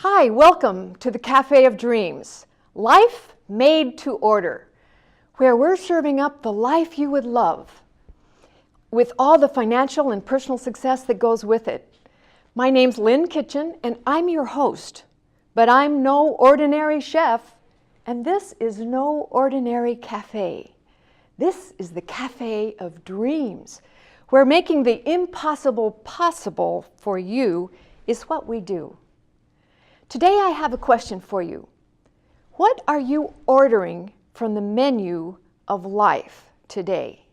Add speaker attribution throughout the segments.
Speaker 1: Hi, welcome to the Cafe of Dreams, Life Made to Order, where we're serving up the life you would love with all the financial and personal success that goes with it. My name's Lynn Kitchen, and I'm your host, but I'm no ordinary chef, and this is no ordinary cafe. This is the Cafe of Dreams, where making the impossible possible for you is what we do. Today I have a question for you. What are you ordering from the menu of life today?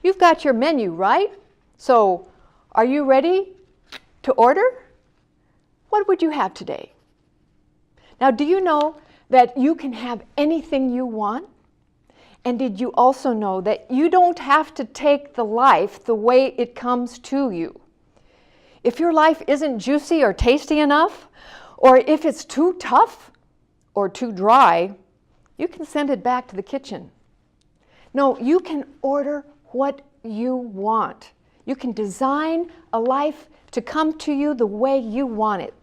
Speaker 1: You've got your menu, right? So, are you ready to order? What would you have today? Now, do you know that you can have anything you want? And did you also know that you don't have to take the life the way it comes to you? If your life isn't juicy or tasty enough, or if it's too tough or too dry, you can send it back to the kitchen. No, you can order what you want. You can design a life to come to you the way you want it.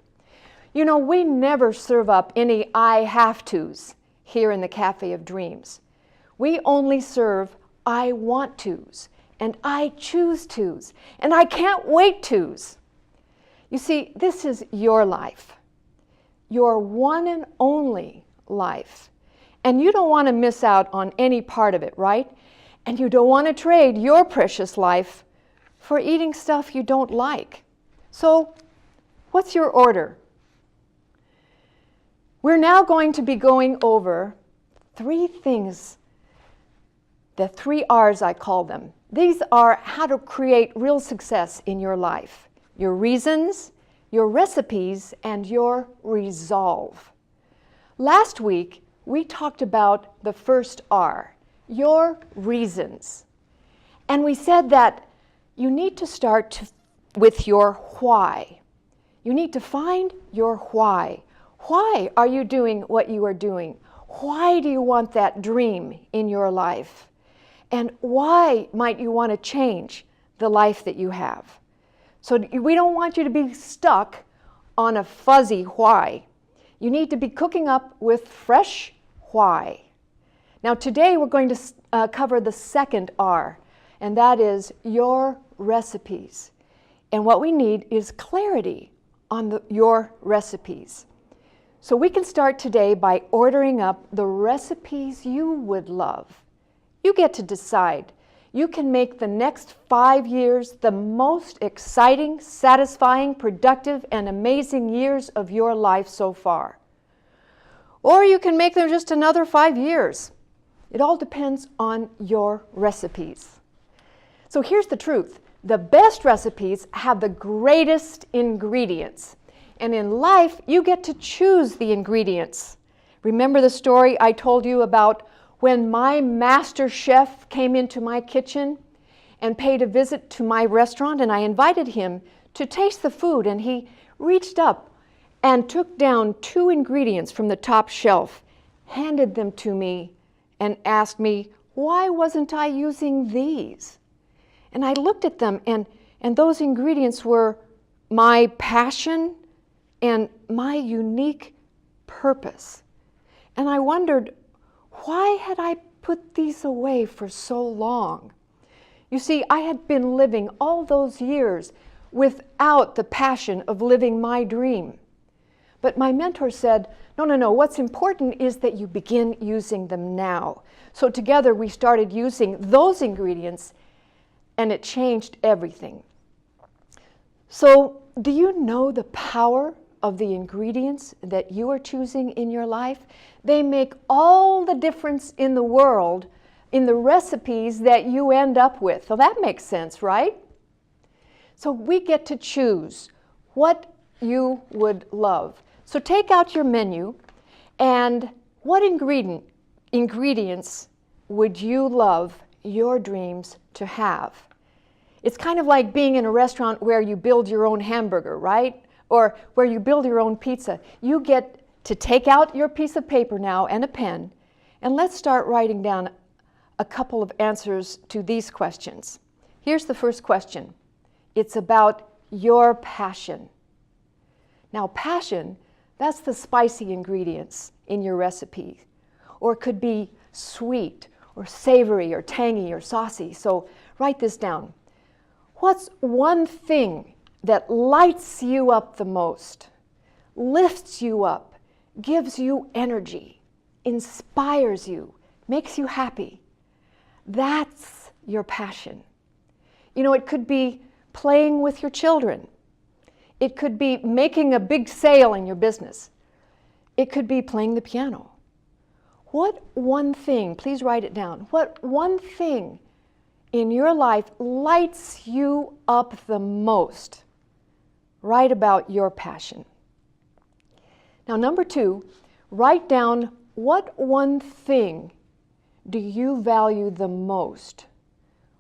Speaker 1: You know, we never serve up any I have tos here in the Cafe of Dreams. We only serve I want tos and I choose tos and I can't wait tos. You see, this is your life. Your one and only life. And you don't want to miss out on any part of it, right? And you don't want to trade your precious life for eating stuff you don't like. So, what's your order? We're now going to be going over 3 things, the 3 R's I call them. These are how to create real success in your life. Your reasons, your recipes, and your resolve. Last week, we talked about the first R, your reasons. And we said that you need to start with your why. You need to find your why. Why are you doing what you are doing? Why do you want that dream in your life? And why might you want to change the life that you have? So we don't want you to be stuck on a fuzzy why. You need to be cooking up with fresh why. Now today we're going to cover the second R, and that is your recipes. And what we need is clarity on your recipes. So we can start today by ordering up the recipes you would love. You get to decide. You can make the next 5 years the most exciting, satisfying, productive, and amazing years of your life so far. Or you can make them just another 5 years. It all depends on your recipes. So here's the truth. The best recipes have the greatest ingredients. And in life, you get to choose the ingredients. Remember the story I told you about when my master chef came into my kitchen and paid a visit to my restaurant, and I invited him to taste the food, and he reached up and took down 2 ingredients from the top shelf, handed them to me, and asked me, why wasn't I using these? And I looked at them, and those ingredients were my passion and my unique purpose. And I wondered, why had I put these away for so long? You see, I had been living all those years without the passion of living my dream. But my mentor said, no, what's important is that you begin using them now. So together we started using those ingredients, and it changed everything. So do you know the power of the ingredients that you are choosing in your life? They make all the difference in the world in the recipes that you end up with. So that makes sense, right? So we get to choose what you would love. So take out your menu, and what ingredients would you love your dreams to have? It's kind of like being in a restaurant where you build your own hamburger, right? Or where you build your own pizza. You get to take out your piece of paper now and a pen, and let's start writing down a couple of answers to these questions. Here's the first question. It's about your passion. Now, passion, That's the spicy ingredients in your recipe. Or it could be sweet, or savory, or tangy, or saucy. So write this down. What's one thing that lights you up the most, lifts you up, gives you energy, inspires you, makes you happy? That's your passion. You know, it could be playing with your children. It could be making a big sale in your business. It could be playing the piano. What one thing, please write it down, what one thing in your life lights you up the most? Write about your passion. Now, number 2, write down what one thing do you value the most?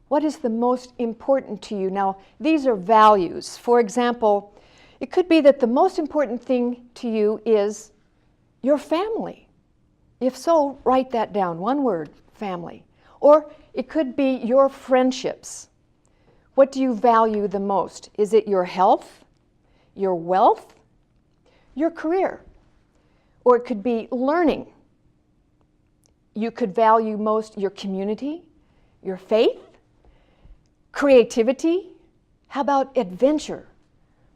Speaker 1: What is the most important to you? Now, these are values. For example, it could be that the most important thing to you is your family. If so, write that down. One word, family. Or it could be your friendships. What do you value the most? Is it your health, your wealth, your career? Or it could be learning. You could value most your community, your faith, creativity. How about adventure?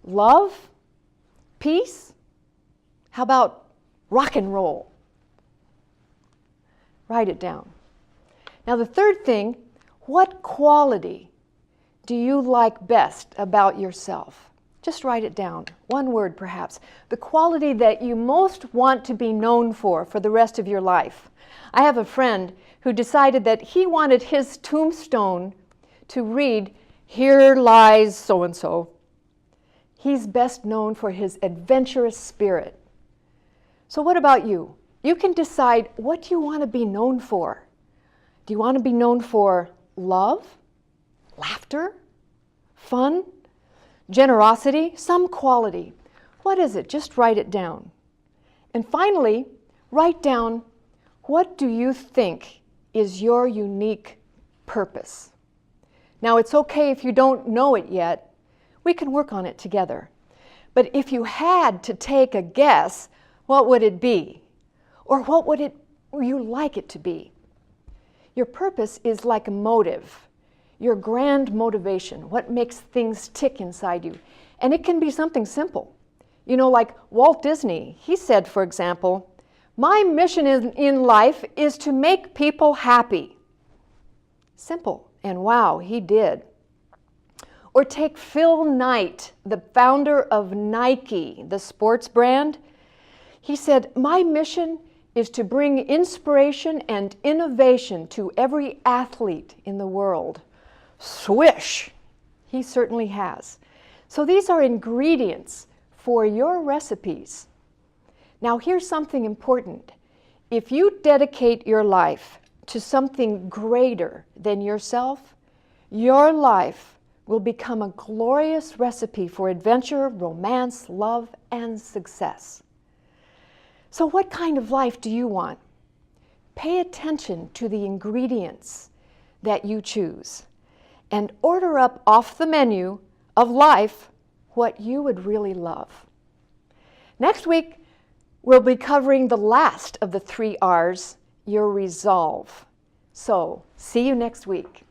Speaker 1: Love? Peace? How about rock and roll? Write it down. Now, the third thing, what quality do you like best about yourself? Just write it down. One word, perhaps. The quality that you most want to be known for the rest of your life. I have a friend who decided that he wanted his tombstone to read, "Here lies so-and-so." He's best known for his adventurous spirit. So what about you? You can decide what you want to be known for. Do you want to be known for love, laughter, fun, generosity, some quality? What is it? Just write it down. And finally, write down, what do you think is your unique purpose? Now, it's okay if you don't know it yet. We can work on it together. But if you had to take a guess, what would it be? Or what would you like it to be? Your purpose is like a motive, your grand motivation, what makes things tick inside you. And it can be something simple. You know, like Walt Disney, he said, for example, "My mission in life is to make people happy." Simple. And wow, he did. Or take Phil Knight, the founder of Nike, the sports brand. He said, "My mission is to bring inspiration and innovation to every athlete in the world." Swish! He certainly has. So these are ingredients for your recipes. Now here's something important. If you dedicate your life to something greater than yourself, your life will become a glorious recipe for adventure, romance, love, and success. So what kind of life do you want? Pay attention to the ingredients that you choose and order up off the menu of life what you would really love. Next week, we'll be covering the last of the 3 R's, your resolve. So, see you next week.